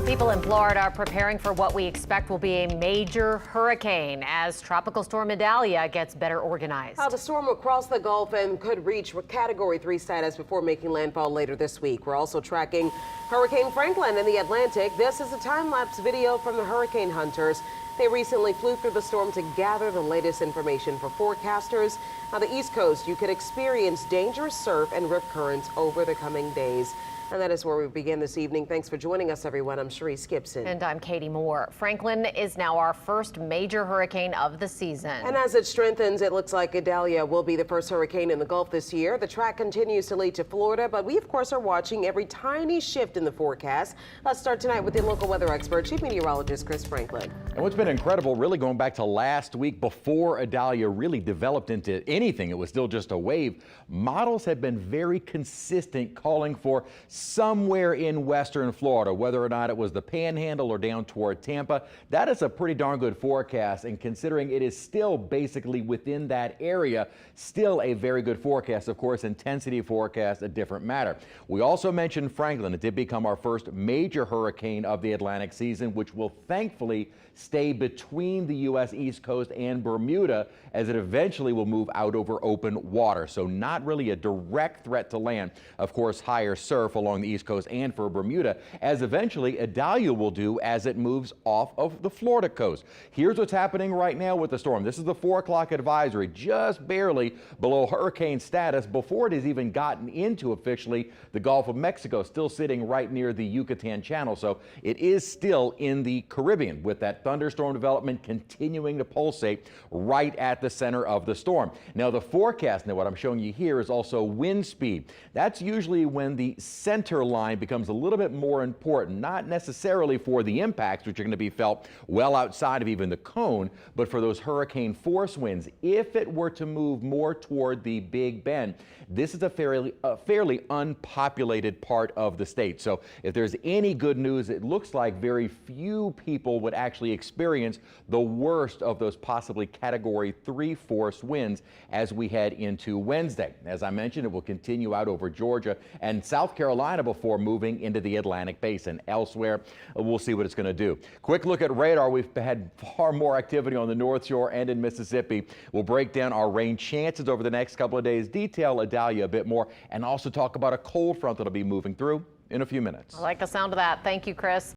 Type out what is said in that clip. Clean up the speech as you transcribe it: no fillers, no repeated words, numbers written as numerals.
People in Florida are preparing for what we expect will be a major hurricane as Tropical Storm Idalia gets better organized. The storm will cross the Gulf and could reach Category 3 status before making landfall later this week. We're also tracking Hurricane Franklin in the Atlantic. This is a time-lapse video from the hurricane hunters. They recently flew through the storm to gather the latest information for forecasters. On the East Coast, you could experience dangerous surf and rip currents over the coming days. And that is where we begin this evening. Thanks for joining us, everyone. I'm Cherise Gibson. And I'm Katie Moore. Franklin is now our first major hurricane of the season. And as it strengthens, it looks like Idalia will be the first hurricane in the Gulf this year. The track continues to lead to Florida, but we, of course, are watching every tiny shift in the forecast. Let's start tonight with the local weather expert, Chief Meteorologist Chris Franklin. And what's been incredible, really going back to last week before Idalia really developed into anything, it was still just a wave. Models have been very consistent calling for somewhere in western Florida, whether or not it was the Panhandle or down toward Tampa. That is a pretty darn good forecast, and considering it is still basically within that area, still a very good forecast. Of course, intensity forecast a different matter. We also mentioned Franklin. It did become our first major hurricane of the Atlantic season, which will thankfully stay between the U.S. East Coast and Bermuda as it eventually will move out over open water. So not really a direct threat to land. Of course, higher surf along the East Coast and for Bermuda, as eventually Idalia will do as it moves off of the Florida coast. Here's what's happening right now with the storm. This is the 4 o'clock advisory, just barely below hurricane status before it has even gotten into officially the Gulf of Mexico, still sitting right near the Yucatan Channel. So it is still in the Caribbean with that thunderstorm development continuing to pulsate right at the center of the storm. Now the forecast, now what I'm showing you here is also wind speed. That's usually when the center line becomes a little bit more important, not necessarily for the impacts, which are going to be felt well outside of even the cone, but for those hurricane force winds. If it were to move more toward the Big Bend, this is a fairly unpopulated part of the state. So if there's any good news, it looks like very few people would actually experience the worst of those possibly Category 3 force winds as we head into Wednesday. As I mentioned, it will continue out over Georgia and South Carolina before moving into the Atlantic basin. Elsewhere, we'll see what it's going to do. Quick look at radar. We've had far more activity on the North Shore and in Mississippi. We'll break down our rain chances over the next couple of days, detail Idalia a bit more, and also talk about a cold front that'll be moving through in a few minutes. I like the sound of that. Thank you, Chris.